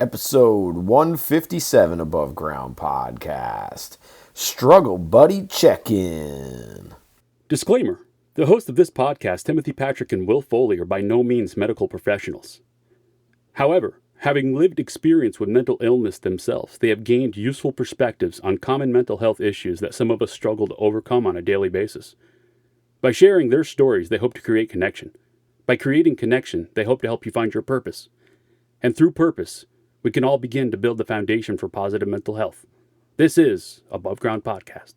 Episode 157 Above Ground Podcast. Struggle Buddy Check-In. Disclaimer. The hosts of this podcast, Timothy Patrick and Will Foley, are by no means medical professionals. However, having lived experience with mental illness themselves, they have gained useful perspectives on common mental health issues that some of us struggle to overcome on a daily basis. By sharing their stories, they hope to create connection. By creating connection, they hope to help you find your purpose. And through purpose, we can all begin to build the foundation for positive mental health. This is Above Ground Podcast.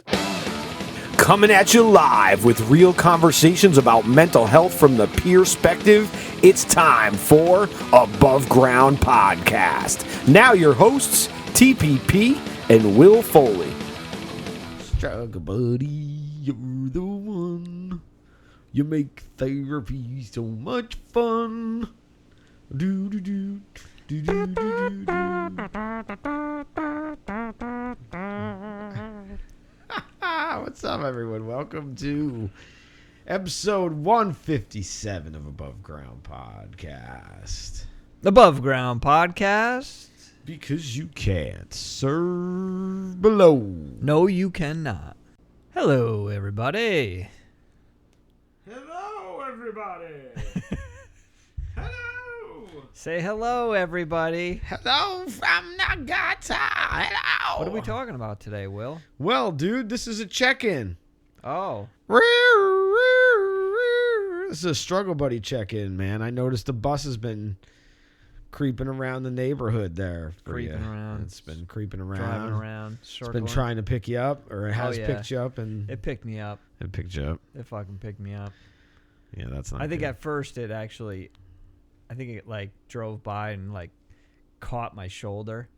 Coming at you live with real conversations about mental health from the perspective, it's time for Above Ground Podcast. Now your hosts, TPP and Will Foley. Struggle buddy, you're the one. You make therapy so much fun. Do do do do do do do do. What's up, everyone? Welcome to episode 157 of Above Ground Podcast. Above Ground Podcast. Because you can't serve below. No, you cannot. Hello, everybody. Hello, everybody. Hello. Say hello, everybody. Hello from Nagata. Hello. What are we talking about today, Will? Well, dude, this is a check-in. Oh. This is a struggle buddy check-in, man. I noticed the bus has been creeping around the neighborhood there for Creeping you. around. It's been creeping around. Driving around, It's circling. been trying to pick you up, or it has yeah. picked you up, and It picked me up. it picked you up. It fucking picked me up. Yeah, that's not I think good. at first it like drove by and like caught my shoulder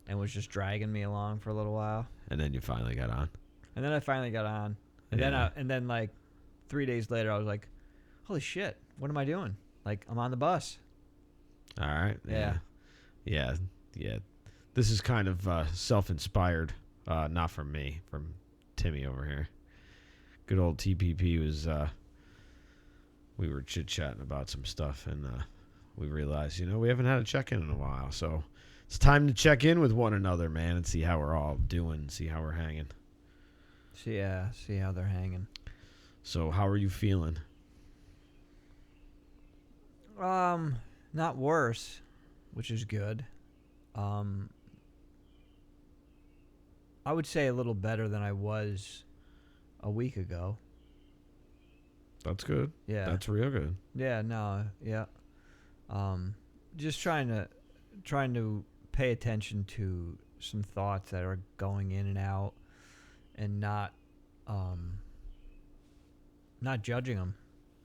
and was just dragging me along for a little while. And then you finally got on. And then I finally got on. And Yeah. then like 3 days later I was like, holy shit, what am I doing? Like, I'm on the bus. All right. Yeah. Yeah. This is kind of self-inspired, not from me, from Timmy over here. Good old TPP was, we were chit-chatting about some stuff, and we realized, we haven't had a check-in in a while, so it's time to check in with one another, man, and see how we're all doing, see how we're hanging. See how they're hanging. So how are you feeling? Not worse, which is good. I would say a little better than I was a week ago. That's good. Yeah. That's real good. Yeah, no, yeah. Just trying to pay attention to some thoughts that are going in and out, and not judging them,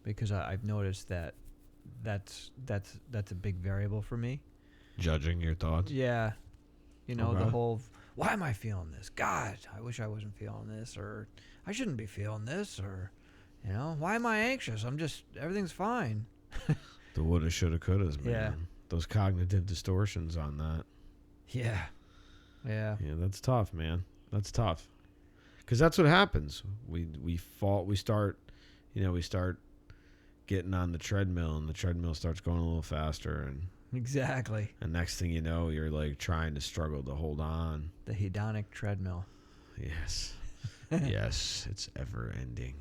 because I've noticed that's a big variable for me. Judging your thoughts? Yeah. Okay. The whole, why am I feeling this? God, I wish I wasn't feeling this, or I shouldn't be feeling this, or, why am I anxious? Everything's fine. The woulda, shoulda, couldas, man. Yeah. Those cognitive distortions on that. Yeah. Yeah. Yeah, that's tough, man. That's tough. Because that's what happens. We start getting on the treadmill, and the treadmill starts going a little faster, and Exactly. next thing you know, you're like trying to struggle to hold on. The hedonic treadmill. Yes. Yes, it's ever ending.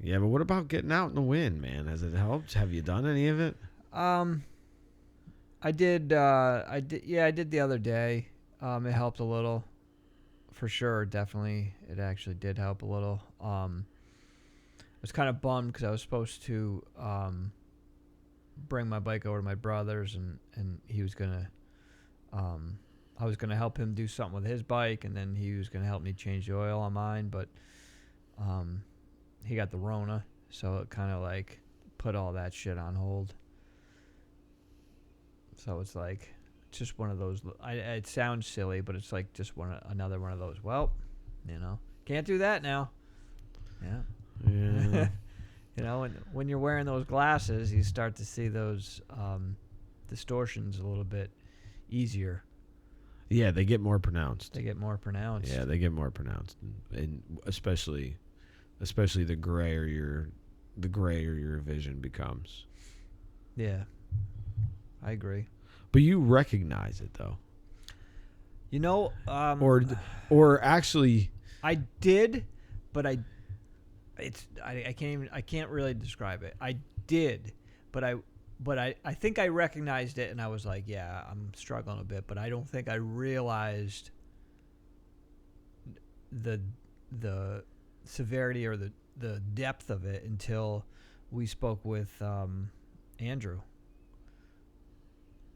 Yeah, but what about getting out in the wind, man? Has it helped? Have you done any of it? I did the other day. It helped a little. For sure, definitely. It actually did help a little. I was kind of bummed because I was supposed to bring my bike over to my brother's, and he was gonna I was gonna help him do something with his bike, and then he was gonna help me change the oil on mine, but he got the Rona, so it kind of like put all that shit on hold. So it's like just one of those. It sounds silly, but it's like just another one of those. Well, can't do that now. Yeah. Yeah. When you're wearing those glasses, you start to see those distortions a little bit easier. Yeah, they get more pronounced. They get more pronounced. Yeah, they get more pronounced, and especially the grayer your vision becomes. Yeah, I agree. But you recognize it though. You know, Or actually, I did, but I can't really describe it. I did, but I think I recognized it, and I was like, yeah, I'm struggling a bit, but I don't think I realized the severity or the depth of it until we spoke with Andrew.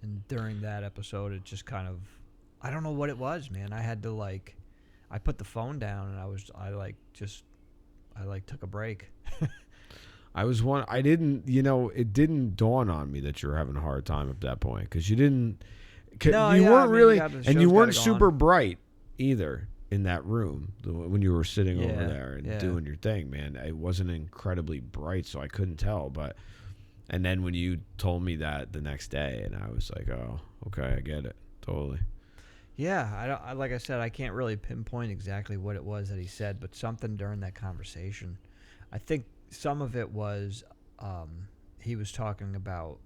And during that episode, it just kind of, I don't know what it was, man. I had to I put the phone down and I took a break. it didn't dawn on me that you were having a hard time at that point because you didn't, No, you yeah, weren't I mean, really, the and show's you weren't gotta go on. super bright either in that room when you were sitting over Yeah, there and yeah. doing your thing, man. It wasn't incredibly bright, so I couldn't tell. And then when you told me that the next day, and I was like, oh, okay, I get it, totally. Yeah, like I said, I can't really pinpoint exactly what it was that he said, but something during that conversation. I think some of it was he was talking about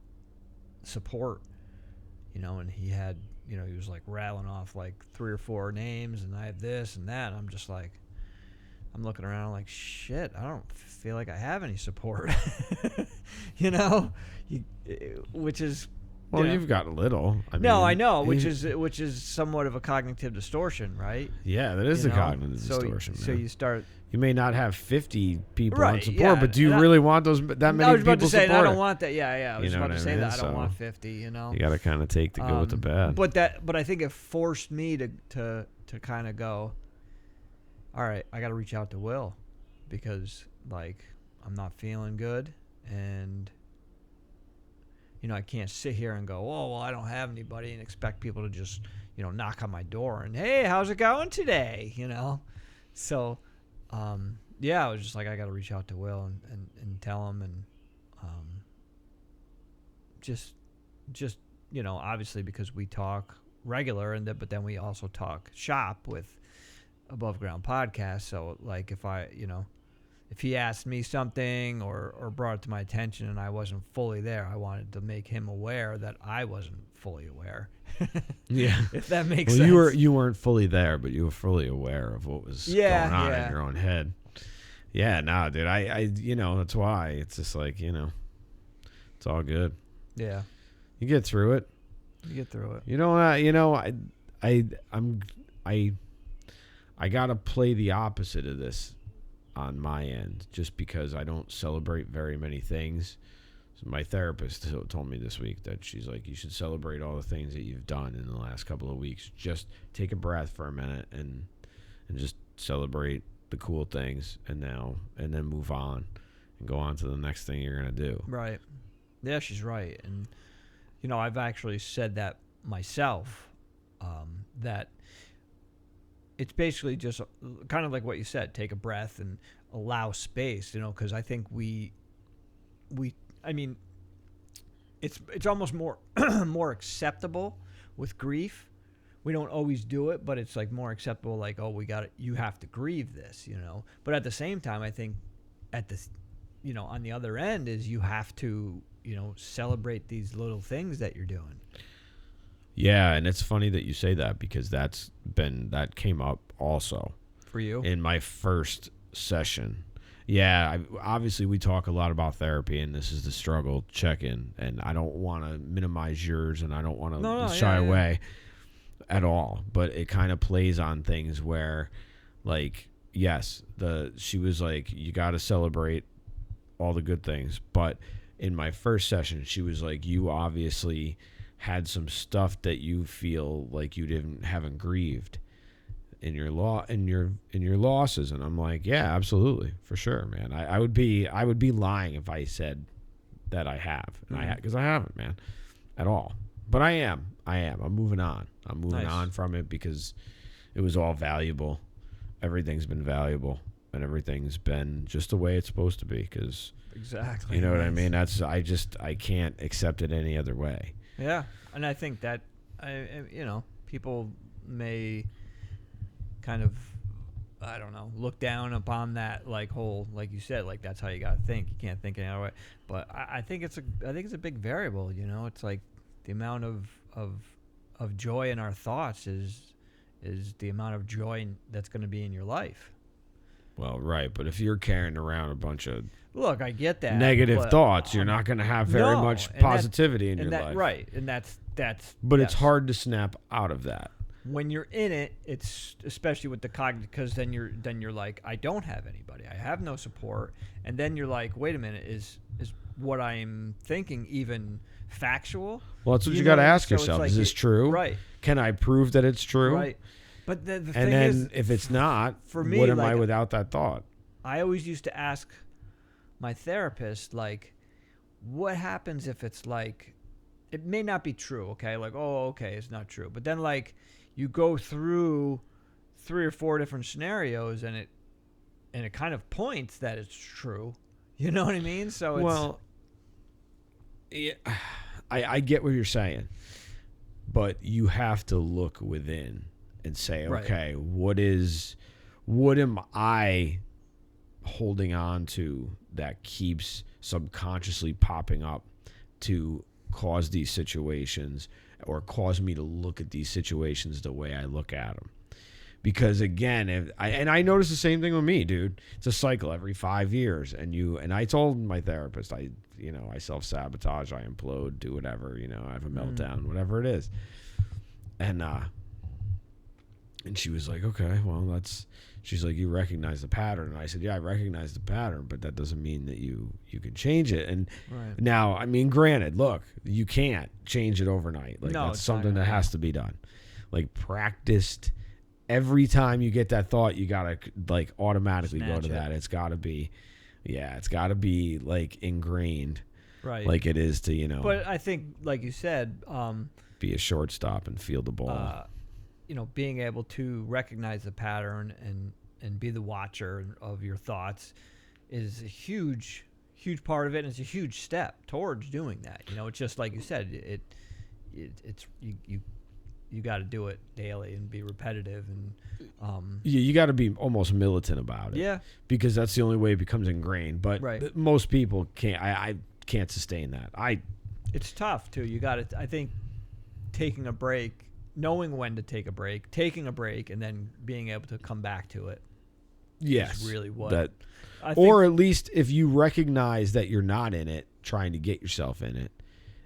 support, and he had, he was like rattling off like 3 or 4 names, and I have this and that. And I'm just like, I'm looking around like, shit, I don't feel like I have any support, which is. Well, you've got a little. I know, which is somewhat of a cognitive distortion, right? Yeah, that is a cognitive distortion. So you start. You may not have 50 people Right, on support, yeah, but do you really want that many people I was about to say, supporting? I don't want that. Yeah. I was about to say that. I don't So want 50. You got to kind of take the good with the bad. But I think it forced me to kind of go, all right, I got to reach out to Will because I'm not feeling good, and I can't sit here and go, oh, well, I don't have anybody and expect people to just, knock on my door and, hey, how's it going today? So, I was just like, I got to reach out to Will and tell him, and just obviously because we talk regular, but then we also talk shop with Above Ground Podcast. So if he asked me something or brought it to my attention and I wasn't fully there, I wanted to make him aware that I wasn't fully aware. Yeah. If that makes sense. You weren't fully there, but you were fully aware of what was going on in your own head. Yeah, no, dude. I that's why it's just like, it's all good. Yeah. You get through it. I gotta play the opposite of this on my end, just because I don't celebrate very many things. So my therapist told me this week that she's like, you should celebrate all the things that you've done in the last couple of weeks. Just take a breath for a minute and just celebrate the cool things, and then move on and go on to the next thing you're gonna do. Right. Yeah, she's right. And I've actually said that myself, that it's basically just kind of like what you said, take a breath and allow space, because I think it's almost more more acceptable with grief. We don't always do it, but it's like more acceptable, like, oh, you have to grieve this, But at the same time, I think at this, on the other end is you have to, celebrate these little things that you're doing. Yeah, and it's funny that you say that because that came up also For you? in my first session. Yeah, obviously we talk a lot about therapy, and this is the struggle check-in, and I don't want to minimize yours, and I don't want to shy away at all, but it kind of plays on things where, like, yes, she was like, you got to celebrate all the good things, but in my first session, she was like, you obviously had some stuff that you feel like you haven't grieved in your losses, and I'm like, yeah, absolutely, for sure, man. I would be lying if I said that I have, and because I haven't, man, at all. But I am. I'm moving on. I'm moving on from it because it was all valuable. Everything's been valuable, and everything's been just the way it's supposed to be. Because exactly, you know what I mean. I can't accept it any other way. Yeah, and I think that people may kind of, I don't know, look down upon that like you said, like that's how you gotta think. You can't think any other way. But I think it's a big variable. It's like the amount of joy in our thoughts is the amount of joy that's going to be in your life. Well, right, but if you're carrying around a bunch of Look, I get that. negative but, thoughts, you're not going to have very no, much and positivity in your life. Right, and that's. But it's yes. hard to snap out of that. When you're in it, it's especially with the cognitive, because then you're like, I don't have anybody, I have no support, and then you're like, wait a minute, is what I'm thinking even factual? Well, that's what you got to ask yourself. Like, is this true? Right. Can I prove that it's true? Right. But the and thing then is, if it's not, for me, what am like, I without that thought? I always used to ask my therapist, like, what happens if it's like, it may not be true, okay? Like, oh, okay, it's not true. But then, like, you go through 3 or 4 different scenarios, and it kind of points that it's true. You know what I mean? So it's... Well, yeah, I get what you're saying, but you have to look within and say, Right. okay, what am I holding on to that keeps subconsciously popping up to cause these situations or cause me to look at these situations the way I look at them? Because again, I notice the same thing with me, dude. It's a cycle every 5 years, and I told my therapist, I self-sabotage, I implode, do whatever, I have a meltdown, whatever it is, and she was like, okay, well, she's like, you recognize the pattern, and I said, yeah, I recognize the pattern, but that doesn't mean that you can change it. And Right. now, I mean, granted, look, you can't change it overnight. Like, No, that's it's something not that gonna has to be done. Like, practiced. Every time you get that thought, you gotta like automatically Snatch go to it. that. It's gotta be like ingrained, Right. like it is to But I think, like you said, be a shortstop and field the ball. being able to recognize the pattern and be the watcher of your thoughts is a huge part of it, and it's a huge step towards doing that. It's just like you said, it's you got to do it daily and be repetitive, and You got to be almost militant about it. Yeah. because that's the only way it becomes ingrained. But Right. most people can't. I can't sustain that. it's tough too. You got to, I think, taking a break, knowing when to take a break, taking a break, and then being able to come back to it. Yes, Is really what that. I think. Or at least if you recognize that you're not in it, trying to get yourself in it.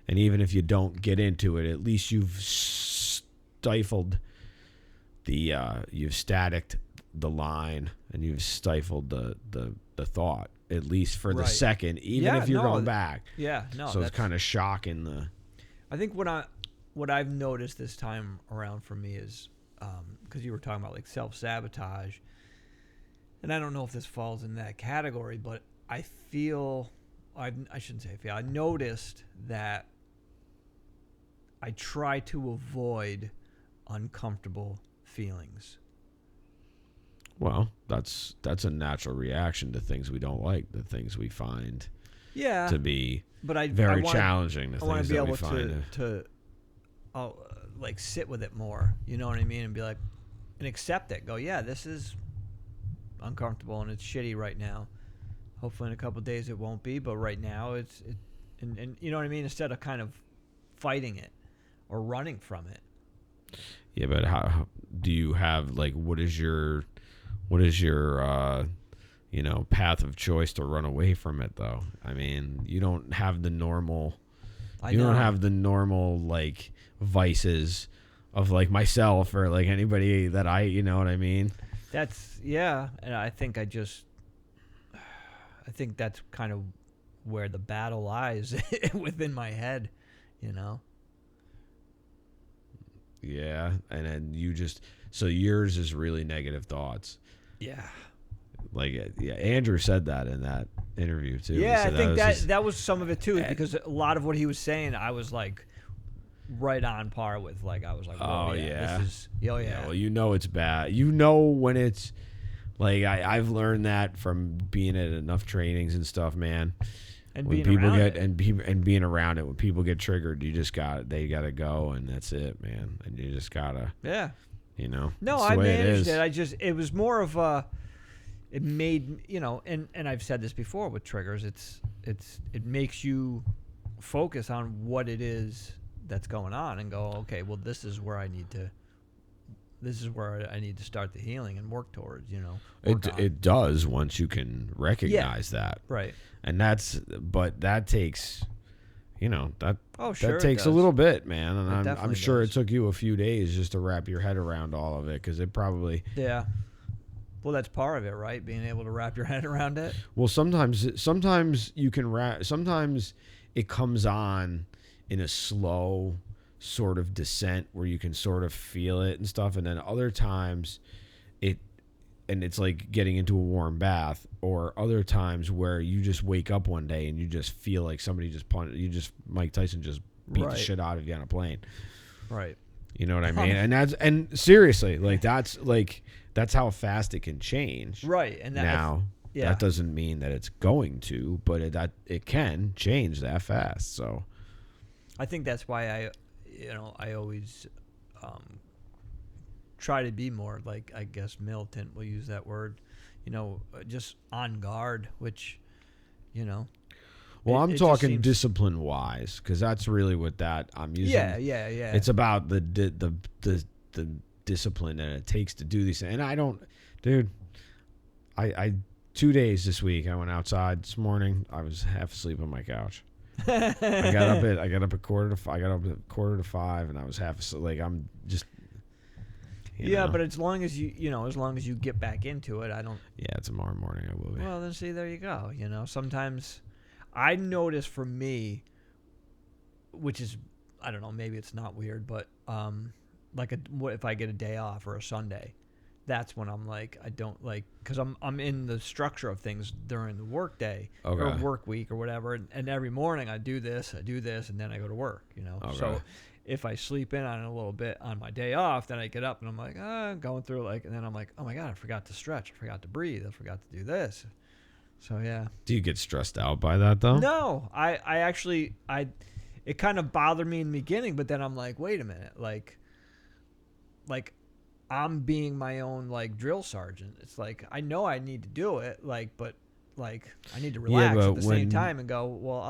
And even if you don't get into it, at least you've stifled you've staticked the line, and you've stifled the thought, at least for the Right. second, even Yeah, if you're no, going back. Yeah, no. So it's that's- kind of shocking I think what I've noticed this time around for me is, because you were talking about like self-sabotage, and I don't know if this falls in that category, but I shouldn't say feel. I noticed that I try to avoid uncomfortable feelings. Well, that's a natural reaction to things we don't like, the things we find Yeah, to be but I very wanna, challenging, the I want things to be that we able find. to like sit with it more. You know what I mean? And be like, and accept it. Go, yeah, this is uncomfortable and it's shitty right now. Hopefully in a couple of days it won't be, but right now and you know what I mean? Instead of kind of fighting it or running from it. Yeah, but how do you have, like, what is your path of choice to run away from it, though? I mean, you don't have the normal like vices of like myself or like anybody that you know what I mean? And I think that's kind of where the battle lies within my head, Yeah, and then so yours is really negative thoughts. Yeah. Like, yeah, Andrew said that in that interview too. Yeah, I think was that was some of it too, because a lot of what he was saying, I was like right on par with. Like, I was like, oh yeah, this is, oh yeah. Well, it's bad. When it's like I've learned that from being at enough trainings and stuff, man. And when being people around get it. and being around it, when people get triggered, they gotta go, and that's it, man. And you just gotta, Yeah. No, I the way managed it. it was more of a, it made, and I've said this before with triggers, it makes you focus on what it is that's going on and go, okay, well, this is where I need to start the healing and work towards, It does once you can recognize that. Right. And that takes, that takes a does. little bit, man. And I'm definitely sure does. it took you a few days just to wrap your head around all of it, because it probably. Yeah. Well, that's part of it, right? Being able to wrap your head around it. Well, sometimes you can sometimes it comes on in a slow sort of descent where you can sort of feel it and stuff, and then other times it's like getting into a warm bath, or other times where you just wake up one day and you just feel like somebody just Mike Tyson just beat the shit out of you on a plane. Right. You know what I mean? And seriously, that's how fast it can change. Right. And that doesn't mean that it's going to, but it can change that fast. So I think that's why I always try to be more like, I guess, militant, we'll use that word, just on guard, which, Well, I'm it talking seems... discipline-wise, because that's really what I'm using. Yeah. It's about the discipline that it takes to do these things. And I don't, dude. I 2 days this week. I went outside this morning. I was half asleep on my couch. I got up at quarter to 5, and I was half asleep. Like, I'm just. But as long as you get back into it, I don't. Yeah, tomorrow morning I will be. Well, then see, there you go. Sometimes I notice for me, which is, I don't know, maybe it's not weird, but what if I get a day off or a Sunday, that's when I'm like, I don't like, because I'm in the structure of things during the work day or work week or whatever, and every morning I do this, and then I go to work. Okay. So if I sleep in on it a little bit on my day off, then I get up and I'm like, I'm going through and then I'm like, oh my God, I forgot to stretch, I forgot to breathe, I forgot to do this. So yeah. Do you get stressed out by that though? No, I actually it kind of bothered me in the beginning, but then I'm like, wait a minute, like I'm being my own drill sergeant. It's like, I know I need to do it, but I need to relax at the same time and go, well,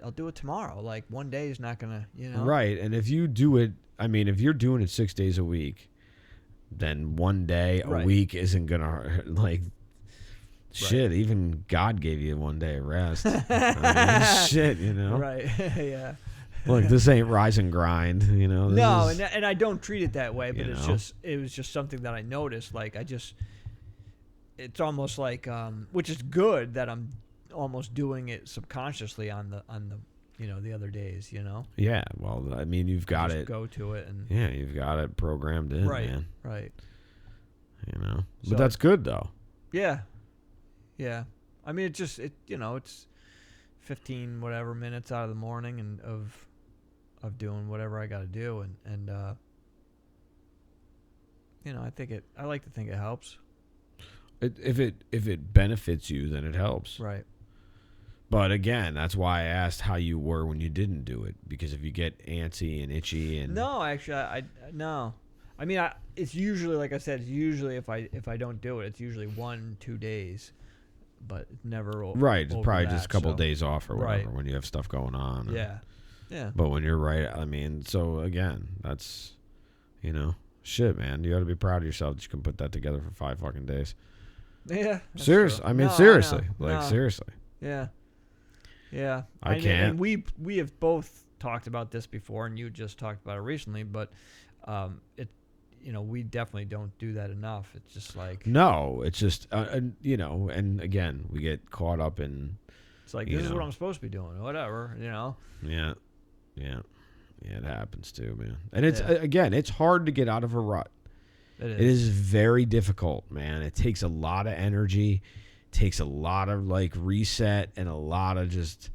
I'll do it tomorrow. Like, one day is not gonna, Right, and if you do it, if you're doing it 6 days a week, then one day a week isn't gonna shit. Even God gave you one day of rest. Shit, Right. Yeah. Look, this ain't rise and grind, No, and I don't treat it that way, but it was just something that I noticed. It's almost like, which is good that I'm almost doing it subconsciously on the the other days, Yeah, well, you've got it. Go to it, and you've got it programmed in, man. Right. But So that's good though. Yeah. Yeah. It's 15 whatever minutes out of the morning and of doing whatever I got to do, and I like to think it helps. If it benefits you, then it helps. Right. But again, that's why I asked how you were when you didn't do it, because if you get antsy and itchy and no, actually, no. It's usually, like I said, if I don't do it, it's usually 1-2 days, but never. Right, it's probably that, just a couple days off or whatever when you have stuff going on. Yeah. Yeah. But when you're right, so again, that's, shit, man. You got to be proud of yourself that you can put that together for 5 fucking days. Yeah. Seriously, seriously, seriously. Yeah. Yeah. I can't. And we have both talked about this before, and you just talked about it recently, but we definitely don't do that enough. It's just like, no, it's just and again, we get caught up in, it's like, this is what I'm supposed to be doing, whatever, Yeah, it happens too, man. And it's again, it's hard to get out of a rut. It is very difficult, man. It takes a lot of energy, takes a lot of reset, and a lot of just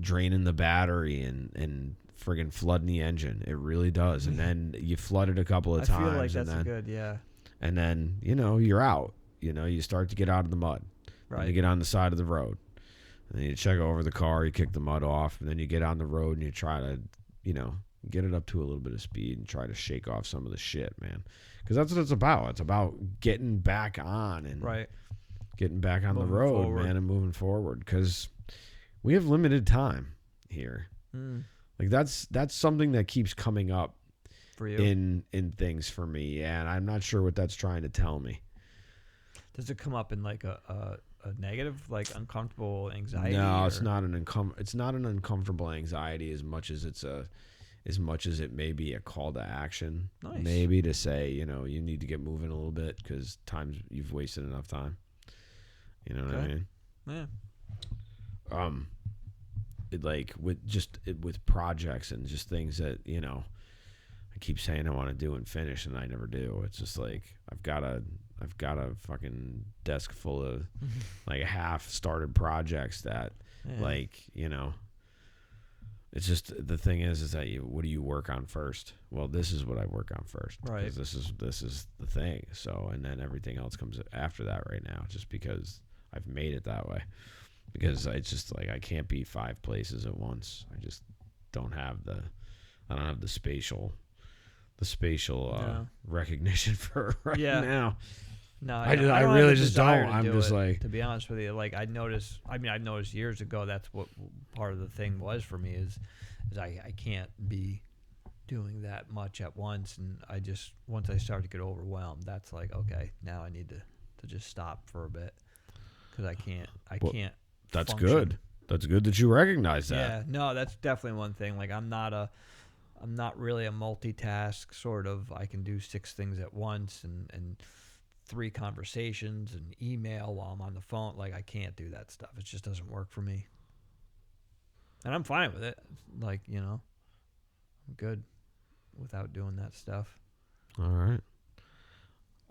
draining the battery and friggin' flooding the engine. It really does. And then you flood it a couple of times. I feel like that's good, yeah. And then, you're out. You start to get out of the mud. Right. And you get on the side of the road. And then you check over the car, you kick the mud off, and then you get on the road and you try to, get it up to a little bit of speed and try to shake off some of the shit, man. Because that's what it's about. It's about getting back on and getting back on the road, man, and moving forward. Because we have limited time here. Like that's something that keeps coming up For you? in things for me, and I'm not sure what that's trying to tell me. Does it come up in like a negative, like uncomfortable anxiety? No, it's or- not it's not an uncomfortable anxiety as much as it may be a call to action. Nice. Maybe to say, you need to get moving a little bit because you've wasted enough time. You know what I Okay. mean? Yeah. With projects and just things that, I keep saying I want to do and finish and I never do. It's just like I've got a fucking desk full of like half started projects that Yeah. it's just the thing is that what do you work on first? Well, this is what I work on first. Right. Because this is the thing. So, and then everything else comes after that right now, just because I've made it that way. Because it's just like I can't be 5 places at once. I just don't have the spatial No. recognition for right Yeah. now. No, I don't really have the just desire don't. to I'm do just it, like- to be honest with you, like I noticed years ago that's what part of the thing was for me is I can't be doing that much at once, and once I start to get overwhelmed, that's like, okay, now I need to just stop for a bit because I can't That's function. good. That's good that you recognize that. Yeah, no, that's definitely one thing. Like I'm not really a multitask sort of. I can do 6 things at once and 3 conversations and email while I'm on the phone. Like I can't do that stuff. It just doesn't work for me. And I'm fine with it. Like, I'm good without doing that stuff. All right.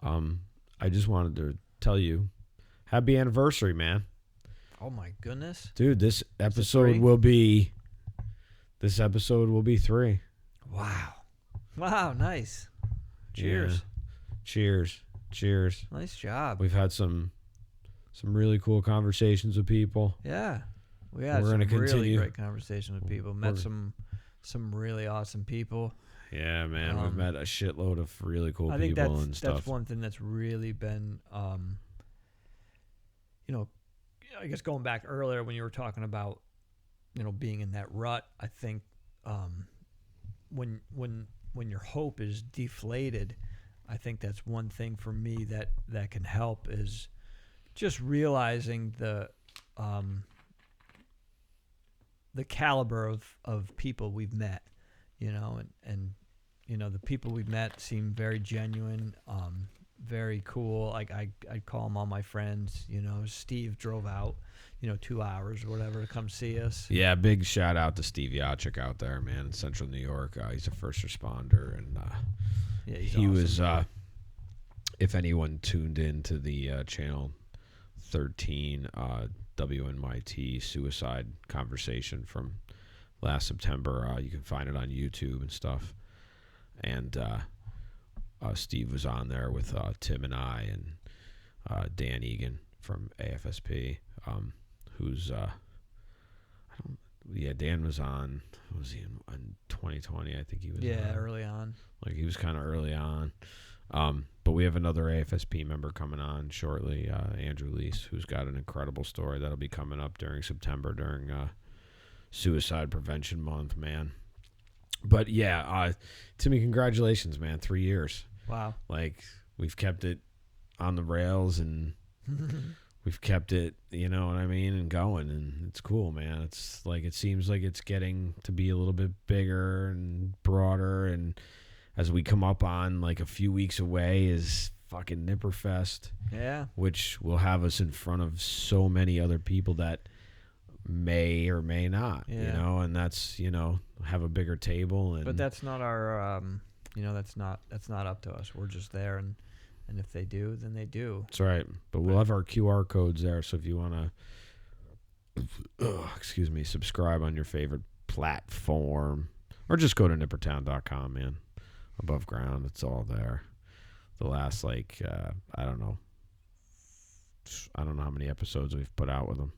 I just wanted to tell you, happy anniversary, man. Oh my goodness. Dude, this episode 3? will be 3. Wow, nice. Cheers. Yeah. Cheers. Nice job. We've had some really cool conversations with people. Yeah. We had We're some gonna really continue. great conversations with people. Met some really awesome people. Yeah, man. We've met a shitload of really cool I think people and stuff. that's one thing that's really been, I guess going back earlier when you were talking about, being in that rut. I think when your hope is deflated, I think that's one thing for me that can help is just realizing the caliber of people we've met, and the people we've met seem very genuine, very cool. Like I'd call them all my friends. Steve drove out, 2 hours or whatever to come see us. Yeah, big shout out to Steve Yachik out there, man, in Central New York. He's a first responder, and Yeah, he's he awesome. was. If anyone tuned in to the channel 13 WNYT suicide conversation from last September, you can find it on YouTube and stuff. And Steve was on there with Tim and I and Dan Egan from AFSP, who's Dan was on. Was he in 2020? I think he was. Yeah, early on. Like he was kind of early on. But we have another AFSP member coming on shortly, Andrew Lease, who's got an incredible story that'll be coming up during September during Suicide Prevention Month, man. But yeah, Timmy, congratulations, man. 3 years. Wow. Like we've kept it on the rails and we've kept it, you know what I mean, and going, and it's cool, man. It's like it seems like it's getting to be a little bit bigger and broader, and as we come up on like a few weeks away is fucking Nipperfest, Yeah. which will have us in front of so many other people that may or may not, Yeah. and that's, have a bigger table. And But that's not our, that's not up to us. We're just there, and if they do, then they do. that's right. But we'll have our QR codes there, so if you want to, subscribe on your favorite platform, or just go to nippertown.com, man. Above ground, it's all there. The last, I don't know how many episodes we've put out with them.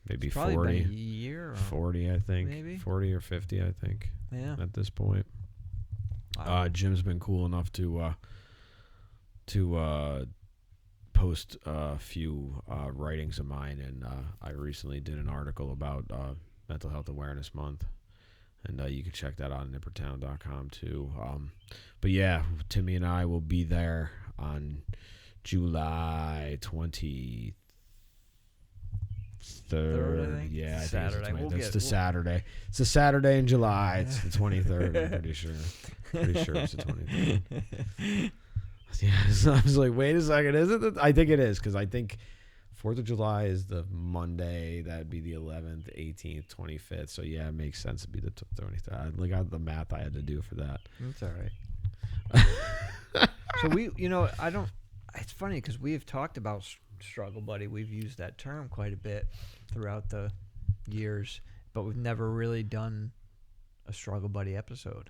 Maybe It's probably 40. been a year. Or, 40, I think. Maybe. 40 or 50, I think, yeah. at this point. Wow. Jim's been cool enough to post a few writings of mine, and I recently did an article about Mental Health Awareness Month. And you can check that out on nippertown.com too. But yeah, Timmy and I will be there on July 23rd. Third, I think? Yeah, I Saturday. think We'll it's get- the Saturday. It's a Saturday in July. It's the 23rd. I'm pretty sure. Pretty sure it's the 23rd. Yeah, so I was like, wait a second, is it? I think it is, because I think 4th of July is the Monday. That'd be the 11th, 18th, 25th. So yeah, it makes sense to be the 23rd. Look at the math I had to do for that. That's all right. So we, I don't. It's funny because we have talked about struggle buddy. We've used that term quite a bit throughout the years, but we've never really done a struggle buddy episode.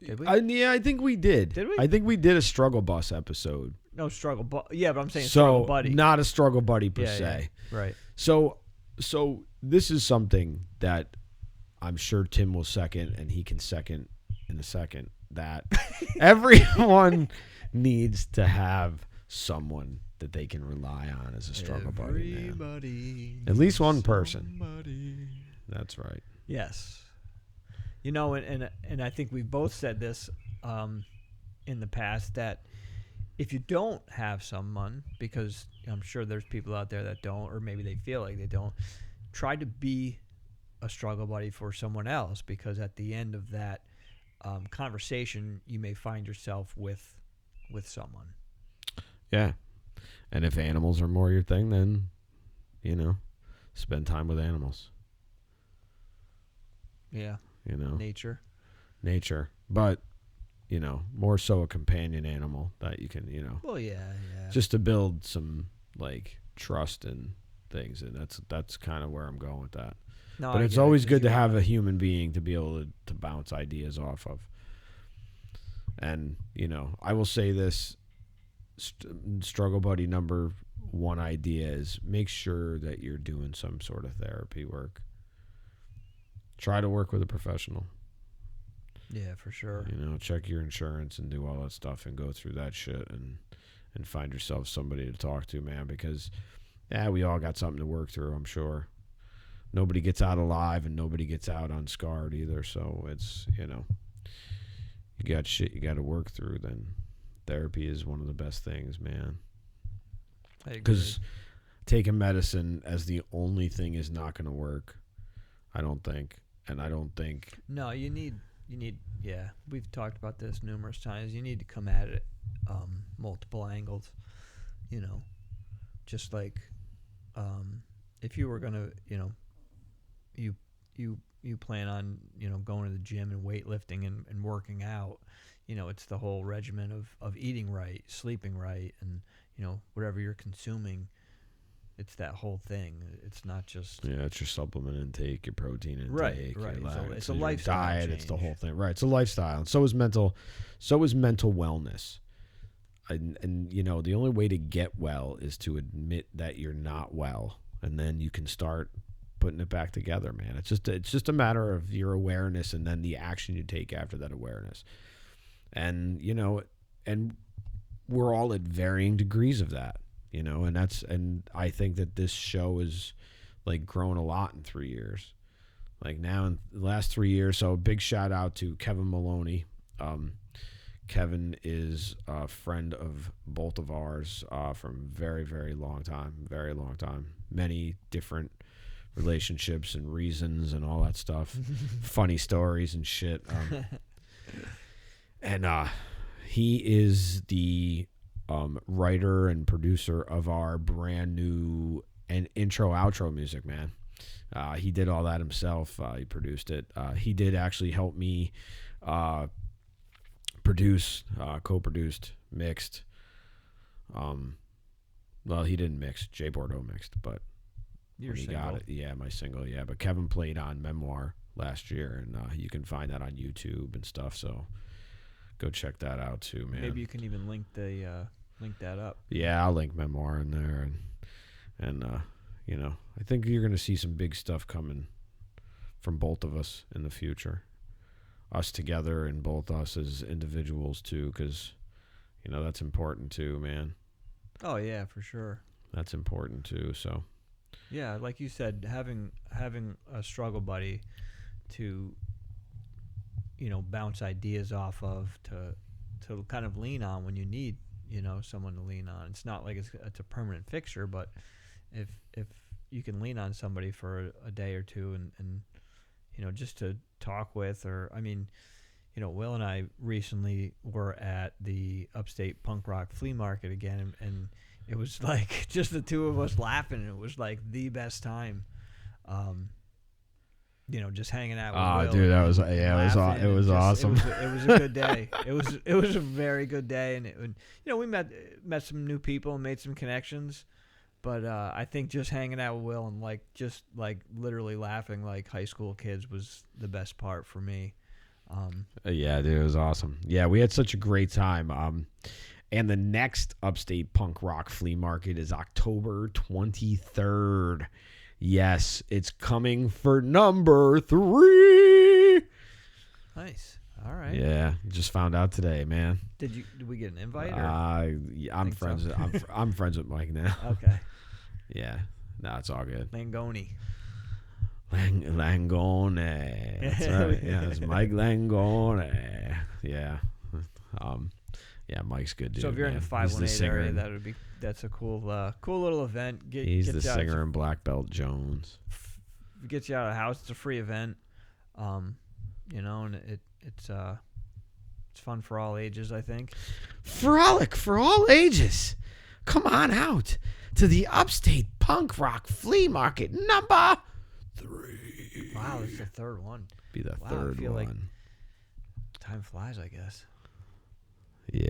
Did we? Yeah, I think we did. Did we? I think we did a struggle bus episode. No struggle, yeah, but I'm saying struggle buddy. Not a struggle buddy per Yeah, se. yeah. Right. So this is something that I'm sure Tim will second, and he can second in a second, that everyone needs to have someone that they can rely on as a struggle buddy, man. At least one person. That's right. Yes. And I think we've both said this in the past, that if you don't have someone, because I'm sure there's people out there that don't, or maybe they feel like they don't, try to be a struggle buddy for someone else, because at the end of that conversation, you may find yourself with someone. Yeah. And if animals are more your thing, then, spend time with animals. Yeah. Nature. But, more so a companion animal that you can, Well, yeah. just to build some, trust and things. And that's kind of where I'm going with that. No, But I it's get it, always 'cause good to you're- have a human being to be able to bounce ideas off of. And, I will say this, struggle buddy number one idea is make sure that you're doing some sort of therapy work. Try to work with a professional. Yeah, for sure. Check your insurance and do all that stuff and go through that shit and find yourself somebody to talk to, man, because, we all got something to work through, I'm sure. Nobody gets out alive and nobody gets out unscarred either, so it's, you got shit you got to work through, then therapy is one of the best things, man. Because taking medicine as the only thing is not going to work, I don't think. And I don't think... No, you need, yeah, we've talked about this numerous times. You need to come at it multiple angles, just like if you were going to, you plan on, going to the gym and weightlifting and working out, it's the whole regimen of eating right, sleeping right, and, whatever you're consuming. It's that whole thing. It's not just... Yeah, it's your supplement intake, your protein intake. Right. Your It's a your lifestyle diet. change. It's the whole thing. Right. It's a lifestyle. And so is mental wellness. And the only way to get well is to admit that you're not well. And then you can start putting it back together, man. It's just a matter of your awareness and then the action you take after that awareness. And, and we're all at varying degrees of that. And I think that this show is grown a lot in 3 years. Now in the last 3 years, so big shout out to Kevin Maloney. Kevin is a friend of both of ours from very, very long time, many different relationships and reasons and all that stuff, funny stories and shit. And he is the writer and producer of our brand new and intro outro music, man. He did all that himself. He produced it. He did actually help me produce, co-produced, mixed. Well, he didn't mix. Jay Bordeaux mixed, but Your he single. got it. Yeah, my single. Yeah, but Kevin played on Memoir last year, and you can find that on YouTube and stuff. So go check that out too, man. Maybe you can even link that up. Yeah, I'll link Memoir in there, and I think you're gonna see some big stuff coming from both of us in the future, us together and both us as individuals too, because that's important too, man. Oh yeah, for sure. That's important too. So Yeah, like you said, having a struggle buddy to bounce ideas off of to kind of lean on when you need, someone to lean on. It's not like it's a permanent fixture, but if you can lean on somebody for a day or two and just to talk with, or I mean, Will and I recently were at the Upstate Punk Rock Flea Market again, and it was like just the two of us laughing, and it was like the best time. Just hanging out with Will. Dude, that was it was awesome. It was a good day. It was a very good day, and we met some new people and made some connections. But I think just hanging out with Will and just literally laughing like high school kids was the best part for me. Yeah, dude, it was awesome. Yeah, we had such a great time. And the next Upstate Punk Rock Flea Market is October 23rd. Yes, it's coming for number 3. Nice. All right. Yeah, just found out today, man. Did we get an invite? I'm friends. So. I'm friends with Mike now. Okay. Yeah. No, it's all good. Langone. Langone. That's right. Yeah, it's Mike Langone. Yeah. Yeah, Mike's good dude. So if you're man. in the 518 area, that's a cool little event. He's the singer in Black Belt Jones. Gets you out of the house. It's a free event. And it's fun for all ages, I think. Frolic for all ages. Come on out to the Upstate Punk Rock Flea Market number 3. Wow, it's the third one. Be the I third feel one. like time flies, I guess. Yeah.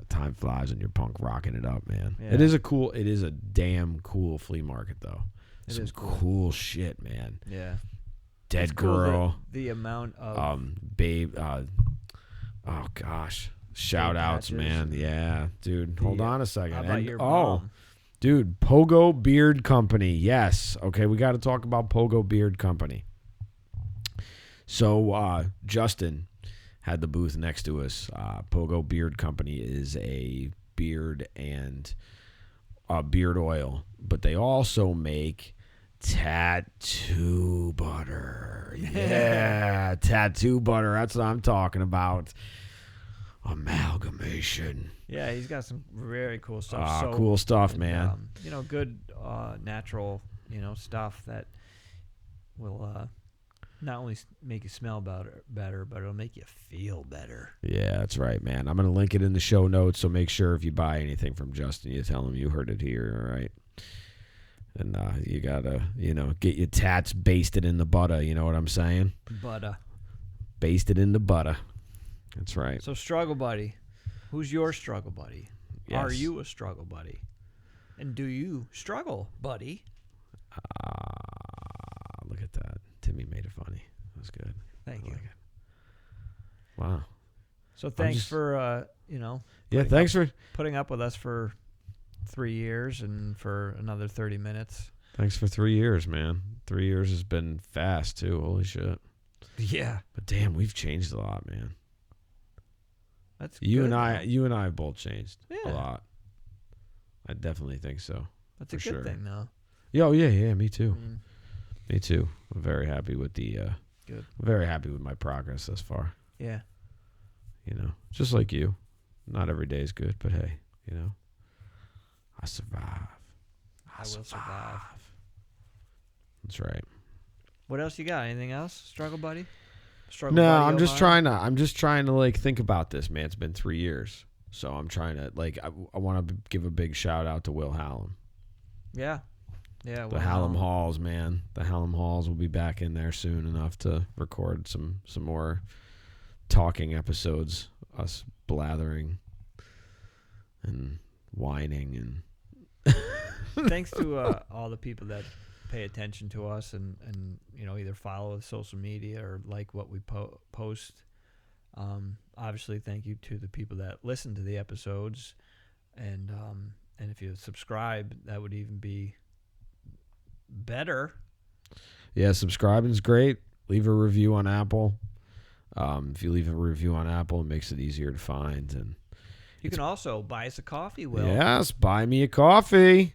Time flies when you're punk rocking it up, man. Yeah. It is a damn cool flea market though. It Some is cool shit, man. Yeah. Dead It's cool girl. the amount of babe oh gosh. Shout outs, man. Yeah. Dude, hold on a second. How about your oh, mom? dude, Pogo Beard Company. Yes. Okay, we got to talk about Pogo Beard Company. So, Justin had the booth next to us. Pogo Beard Company is a beard and beard oil, but they also make tattoo butter. Yeah, tattoo butter. That's what I'm talking about. Amalgamation. Yeah, he's got some very cool stuff. Cool stuff, and, man. Good natural, stuff that will not only make you smell better, but it'll make you feel better. Yeah, that's right, man. I'm going to link it in the show notes, so make sure if you buy anything from Justin, you tell him you heard it here, all right? And you got to, get your tats basted in the butter, you know what I'm saying? Butter. Basted in the butter. That's right. So, struggle buddy. Who's your struggle buddy? Yes. Are you a struggle buddy? And do you struggle, buddy? Look at that. Timmy made it funny. That was good. Thank you. Like it. Wow. So thanks for thanks for putting up with us for 3 years and for another 30 minutes. Thanks for 3 years, man. 3 years has been fast too. Holy shit. Yeah. But damn, we've changed a lot, man. That's you good, and I have both changed a Yeah. lot. I definitely think so. That's a for good sure. thing, though. Yeah, me too. Mm, Me too. I'm very happy with good. very happy with my progress thus far. Yeah. Just like you. Not every day is good, but hey, I survive. I will survive. That's right. What else you got? Anything else? Struggle buddy? No, buddy, I'm just Ohio? trying to like think about this, man. It's been 3 years. So I'm trying to I want to give a big shout out to Will Hallam. Yeah. Yeah. The Hallam Halls, man. The Hallam Halls will be back in there soon enough to record some more talking episodes, us blathering and whining and Thanks to all the people that pay attention to us and either follow the social media or like what we post. Obviously, thank you to the people that listen to the episodes, and if you subscribe, that would even be better. yeah, subscribing's great. Leave a review on Apple. If you leave a review on Apple, it makes it easier to find. And You can also buy us a coffee, Will. yes, buy me a coffee.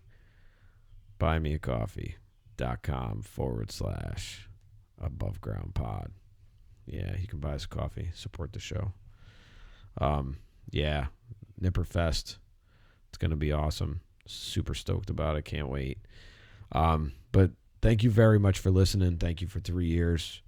buymeacoffee.com/abovegroundpod. Yeah, you can buy us a coffee. Support the show. Yeah, Nipper Fest. It's going to be awesome. Super stoked about it. Can't wait. But thank you very much for listening. Thank you for 3 years.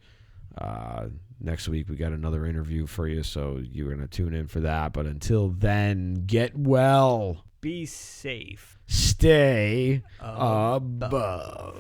Next week, we got another interview for you, so you're going to tune in for that. But until then, get well. Be safe. Stay above.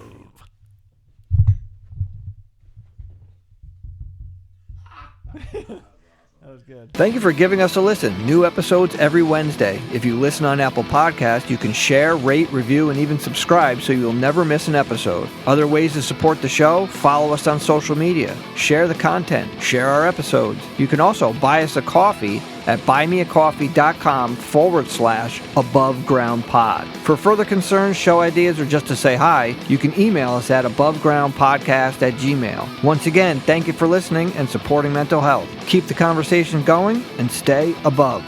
That was good. Thank you for giving us a listen. New episodes every Wednesday. If you listen on Apple Podcasts, you can share, rate, review, and even subscribe so you'll never miss an episode. Other ways to support the show: follow us on social media, share the content, share our episodes. You can also buy us a coffee at buymeacoffee.com/abovegroundpod. For further concerns, show ideas, or just to say hi, you can email us at abovegroundpodcast@gmail. Once again, thank you for listening and supporting mental health. Keep the conversation going and stay above.